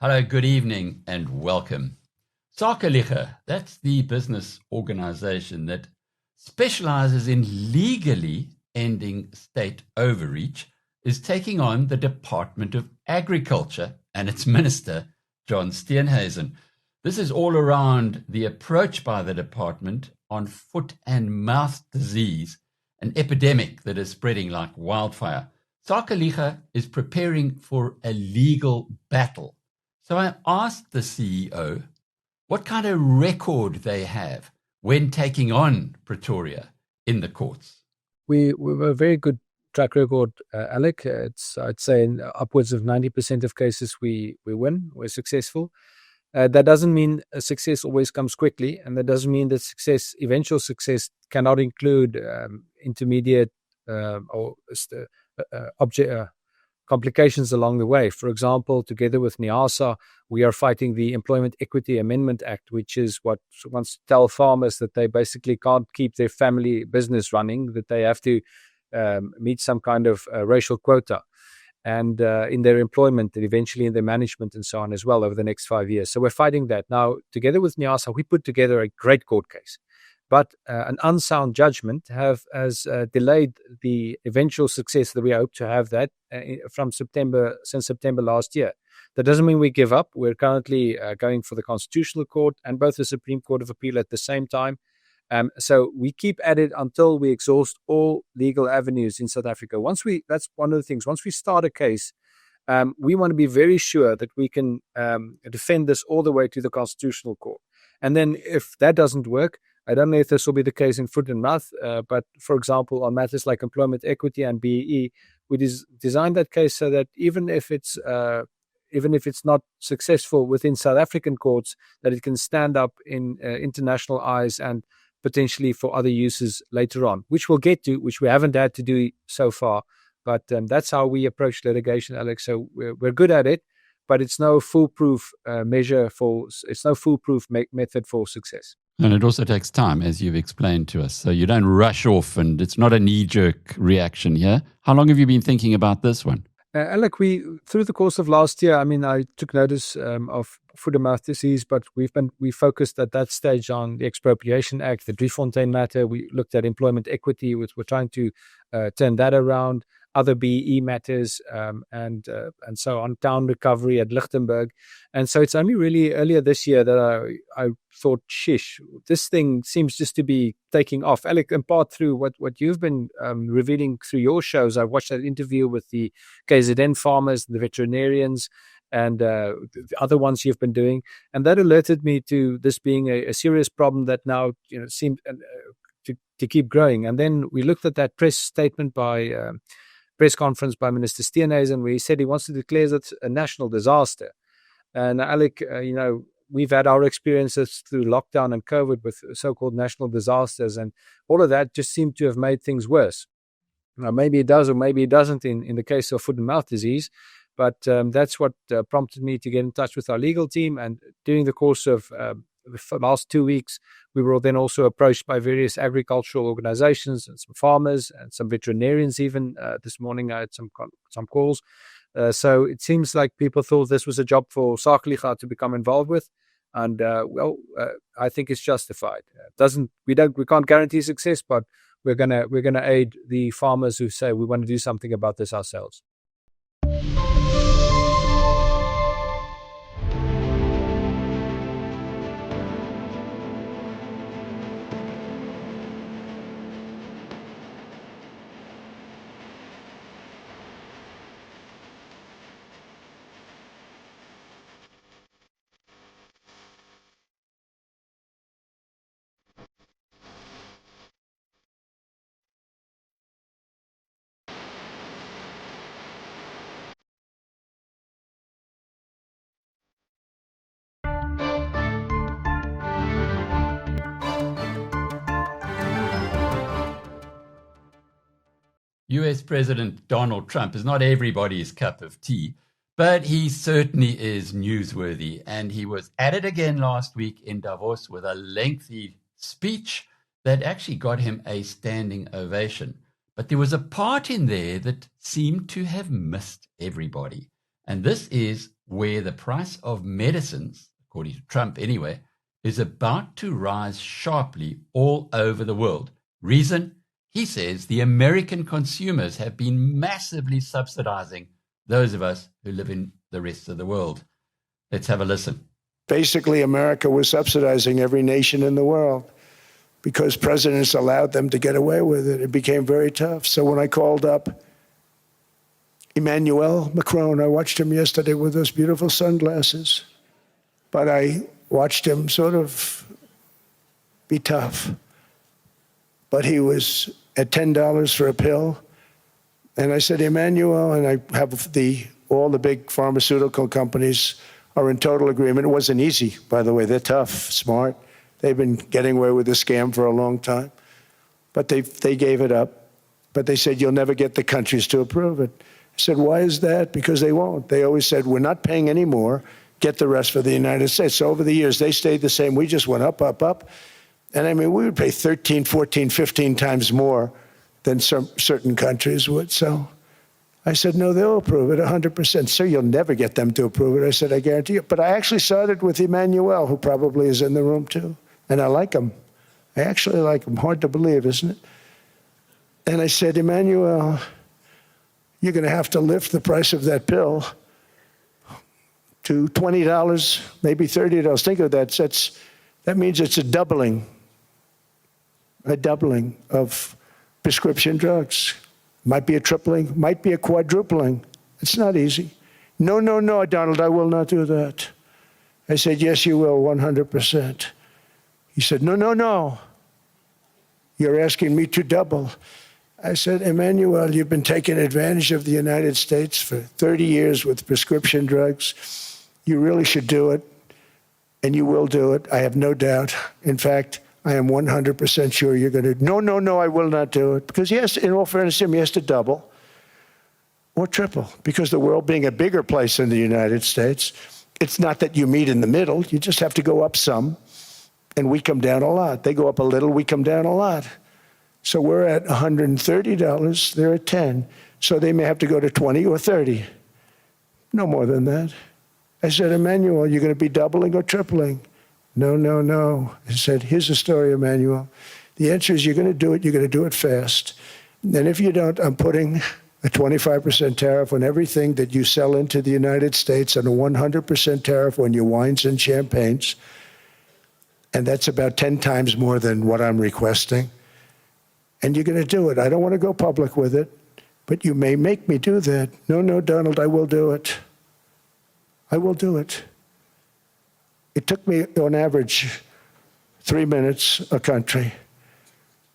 Hello, good evening, and welcome. Sakeliga, that's the business organization that specializes in legally ending state overreach, is taking on the Department of Agriculture and its minister, John Steenhuisen. This is all around the approach by the department on foot and mouth disease, an epidemic that is spreading like wildfire. Sakeliga is preparing for a legal battle. So I asked the CEO what kind of record they have when taking on Pretoria in the courts. We were a very good track record, Alec. I'd say in upwards of 90% of cases we win, we're successful. That doesn't mean a success always comes quickly, and that doesn't mean that eventual success cannot include intermediate or complications along the way. For example, together with NIASA, we are fighting the Employment Equity Amendment Act, which is what wants to tell farmers that they basically can't keep their family business running, that they have to meet some kind of racial quota and in their employment and eventually in their management and so on as well over the next 5 years. So we're fighting that. Now, together with NIASA, we put together a great court case. But an unsound judgment has delayed the eventual success that we hope to have that since September last year. That doesn't mean we give up. We're currently going for the Constitutional Court and both the Supreme Court of Appeal at the same time. So we keep at it until we exhaust all legal avenues in South Africa. That's one of the things. Once we start a case, we want to be very sure that we can defend this all the way to the Constitutional Court. And then if that doesn't work, I don't know if this will be the case in foot and mouth, but for example, on matters like employment equity and BEE, we designed that case so that even if it's not successful within South African courts, that it can stand up in international eyes and potentially for other uses later on, which we'll get to, which we haven't had to do so far. But that's how we approach litigation, Alex. So we're good at it, but it's no foolproof method for success. And it also takes time, as you've explained to us. So you don't rush off, and it's not a knee-jerk reaction here. How long have you been thinking about this one? Alec, through the course of last year, I took notice of foot and mouth disease, but we focused at that stage on the Expropriation Act, the Driefontein matter. We looked at employment equity, which we're trying to turn that around. Other BEE matters, and so on, town recovery at Lichtenburg. And so it's only really earlier this year that I thought, this thing seems just to be taking off. Alec, in part through what you've been revealing through your shows. I watched that interview with the KZN farmers, the veterinarians, and the other ones you've been doing. And that alerted me to this being a serious problem that now seemed to keep growing. And then we looked at that press conference by Minister Steenhuisen, where he said he wants to declare it a national disaster. And Alec, we've had our experiences through lockdown and COVID with so-called national disasters, and all of that just seemed to have made things worse. Now, maybe it does or maybe it doesn't in the case of foot and mouth disease, but that's what prompted me to get in touch with our legal team. And during the course of the last 2 weeks, we were then also approached by various agricultural organizations and some farmers and some veterinarians. Even this morning, I had some calls. So it seems like people thought this was a job for Sakeliga to become involved with, and I think it's justified. We can't guarantee success, but we're gonna aid the farmers who say we want to do something about this ourselves. US President Donald Trump is not everybody's cup of tea, but he certainly is newsworthy. And he was at it again last week in Davos with a lengthy speech that actually got him a standing ovation. But there was a part in there that seemed to have missed everybody. And this is where the price of medicines, according to Trump anyway, is about to rise sharply all over the world. Reason? He says the American consumers have been massively subsidizing those of us who live in the rest of the world. Let's have a listen. Basically, America was subsidizing every nation in the world because presidents allowed them to get away with it. It became very tough. So when I called up Emmanuel Macron, I watched him yesterday with those beautiful sunglasses, but I watched him sort of be tough. But he was at $10 for a pill. And I said, Emmanuel, and I have all the big pharmaceutical companies are in total agreement. It wasn't easy, by the way. They're tough, smart. They've been getting away with this scam for a long time. But they gave it up. But they said, you'll never get the countries to approve it. I said, why is that? Because they won't. They always said, we're not paying any more. Get the rest for the United States. So over the years, they stayed the same. We just went up, up, up. And I mean, we would pay 13, 14, 15 times more than certain countries would. So I said, no, they'll approve it 100%. Sir, you'll never get them to approve it. I said, I guarantee you. But I actually started with Emmanuel, who probably is in the room too. And I like him. I actually like him. Hard to believe, isn't it? And I said, Emmanuel, you're going to have to lift the price of that pill to $20, maybe $30. Think of that. That means it's a doubling of prescription drugs. Might be a tripling, might be a quadrupling. It's not easy. No, no, no, Donald, I will not do that. I said, yes, you will, 100%. He said, no, no, no. You're asking me to double. I said, Emmanuel, you've been taking advantage of the United States for 30 years with prescription drugs. You really should do it, and you will do it. I have no doubt. In fact, I am 100% sure you're going to. No, no, no, I will not do it. Because yes, in all fairness to him, he has to double or triple. Because the world being a bigger place than the United States, it's not that you meet in the middle. You just have to go up some, and we come down a lot. They go up a little, we come down a lot. So we're at $130, they're at 10. So they may have to go to 20 or 30. No more than that. I said, Emmanuel, you're going to be doubling or tripling? No, no, no. I said, here's the story, Emmanuel. The answer is you're going to do it. You're going to do it fast. And if you don't, I'm putting a 25% tariff on everything that you sell into the United States and a 100% tariff on your wines and champagnes. And that's about 10 times more than what I'm requesting. And you're going to do it. I don't want to go public with it, but you may make me do that. No, no, Donald, I will do it. I will do it. It took me, on average, 3 minutes a country,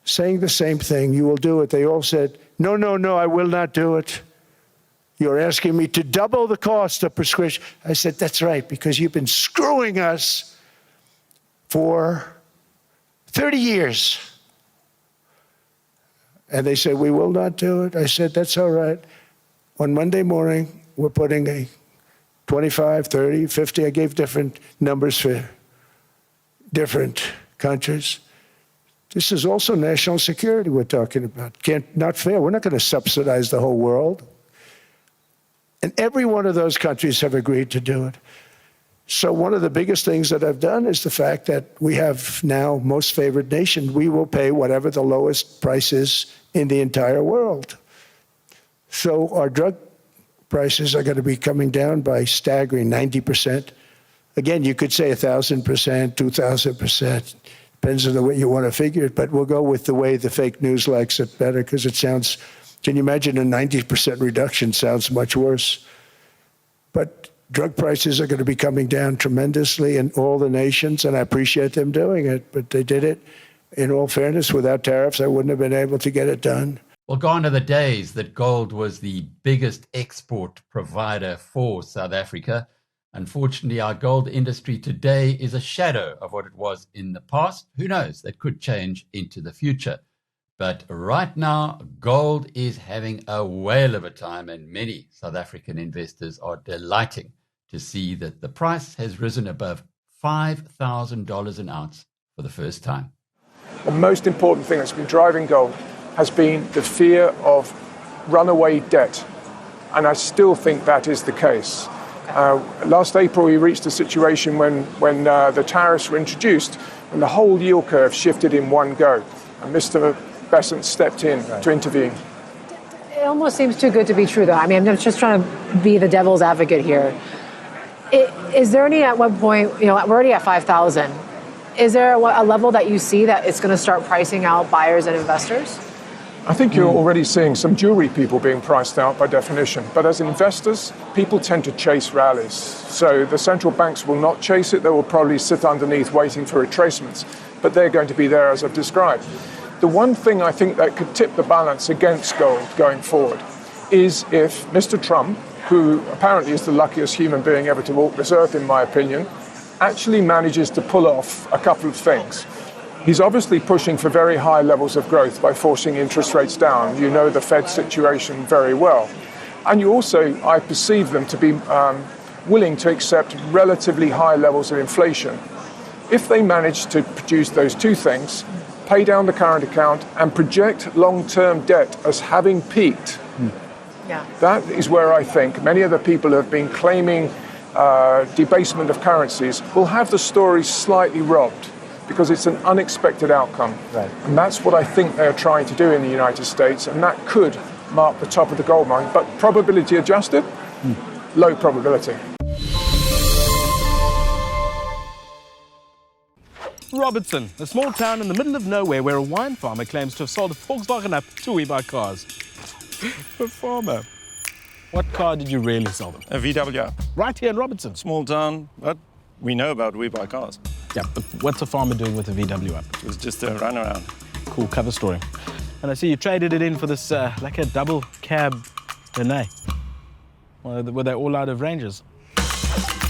saying the same thing. You will do it. They all said, no, no, no, I will not do it. You're asking me to double the cost of prescription. I said, that's right, because you've been screwing us for 30 years. And they said, we will not do it. I said, that's all right. On Monday morning, we're putting a 25, 30, 50. I gave different numbers for different countries. This is also national security we're talking about. Not fair. We're not going to subsidize the whole world. And every one of those countries have agreed to do it. So one of the biggest things that I've done is the fact that we have now most favored nation. We will pay whatever the lowest price is in the entire world. So our drug prices are going to be coming down by staggering 90%. Again, you could say 1,000%, 2,000%. Depends on the way you want to figure it, but we'll go with the way the fake news likes it better because it sounds, can you imagine a 90% reduction sounds much worse. But drug prices are going to be coming down tremendously in all the nations, and I appreciate them doing it, but they did it. In all fairness, without tariffs, I wouldn't have been able to get it done. Well, gone are the days that gold was the biggest export provider for South Africa. Unfortunately, our gold industry today is a shadow of what it was in the past. Who knows? That could change into the future. But right now, gold is having a whale of a time, and many South African investors are delighting to see that the price has risen above $5,000 an ounce for the first time. The most important thing that's been driving gold has been the fear of runaway debt. And I still think that is the case. Last April, we reached a situation when the tariffs were introduced, and the whole yield curve shifted in one go. And Mr. Besant stepped in to intervene. It almost seems too good to be true, though. I mean, I'm just trying to be the devil's advocate here. Is there any, at one point, we're already at 5,000. Is there a level that you see that it's going to start pricing out buyers and investors? I think you're already seeing some jewelry people being priced out by definition. But as investors, people tend to chase rallies. So the central banks will not chase it. They will probably sit underneath waiting for retracements. But they're going to be there, as I've described. The one thing I think that could tip the balance against gold going forward is if Mr. Trump, who apparently is the luckiest human being ever to walk this earth, in my opinion, actually manages to pull off a couple of things. He's obviously pushing for very high levels of growth by forcing interest rates down. You know the Fed situation very well. And you also, I perceive them to be willing to accept relatively high levels of inflation. If they manage to produce those two things, pay down the current account and project long-term debt as having peaked, that is where I think many of the people who have been claiming debasement of currencies will have the story slightly robbed, because it's an unexpected outcome. Right. And that's what I think they're trying to do in the United States, and that could mark the top of the gold mine. But probability adjusted, low probability. Robertson, a small town in the middle of nowhere where a wine farmer claims to have sold a Volkswagen up to We Buy Cars. A farmer. What car did you really sell them? A VW up. Right here in Robertson. Small town, but we know about We Buy Cars. Yeah, but what's a farmer doing with a VW up? It was just a runaround. Cool cover story. And I see you traded it in for this, like a double cab Renault. Well, were they all out of ranges?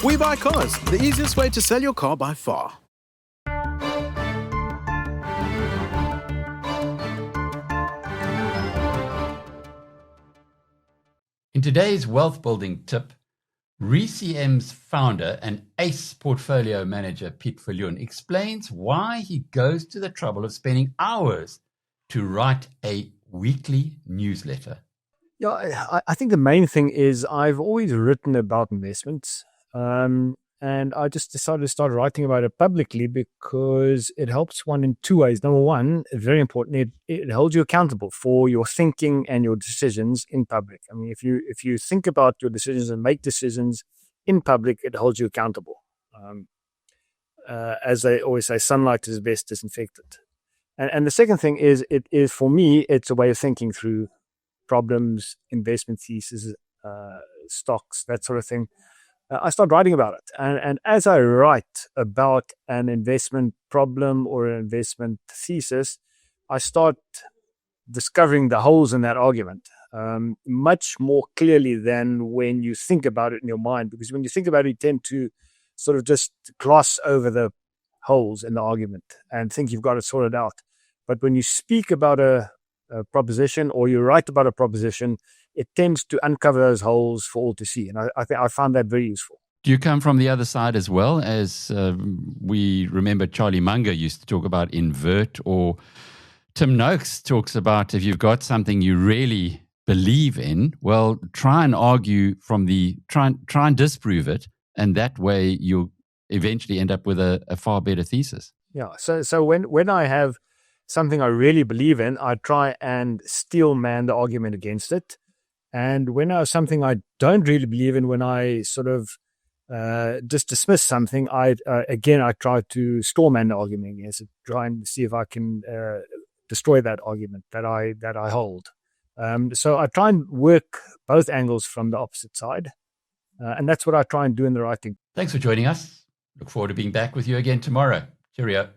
We Buy Cars, the easiest way to sell your car by far. In today's wealth building tip, ReCM's founder and ace portfolio manager Piet Viljoen explains why he goes to the trouble of spending hours to write a weekly newsletter. Yeah, I think the main thing is I've always written about investments, and I just decided to start writing about it publicly because it helps one in two ways. Number one, very important, it holds you accountable for your thinking and your decisions in public. I mean, if you think about your decisions and make decisions in public, it holds you accountable. As they always say, sunlight is best disinfectant. And the second thing is, it is, for me, it's a way of thinking through problems, investment theses, stocks, that sort of thing. I start writing about it. And as I write about an investment problem or an investment thesis, I start discovering the holes in that argument much more clearly than when you think about it in your mind. Because when you think about it, you tend to sort of just gloss over the holes in the argument and think you've got it sorted out. But when you speak about a proposition or you write about a proposition, it tends to uncover those holes for all to see. And I think I found that very useful. Do you come from the other side as well? As we remember Charlie Munger used to talk about invert, or Tim Noakes talks about if you've got something you really believe in, well, try and argue from try and disprove it. And that way you'll eventually end up with a far better thesis. Yeah. So when I have something I really believe in, I try and steel man the argument against it. And when I have something I don't really believe in, when I sort of just dismiss something, I try to strawman the argument against it, try and see if I can destroy that argument that I hold. So I try and work both angles from the opposite side, and that's what I try and do in the writing. Thanks for joining us. Look forward to being back with you again tomorrow. Cheerio.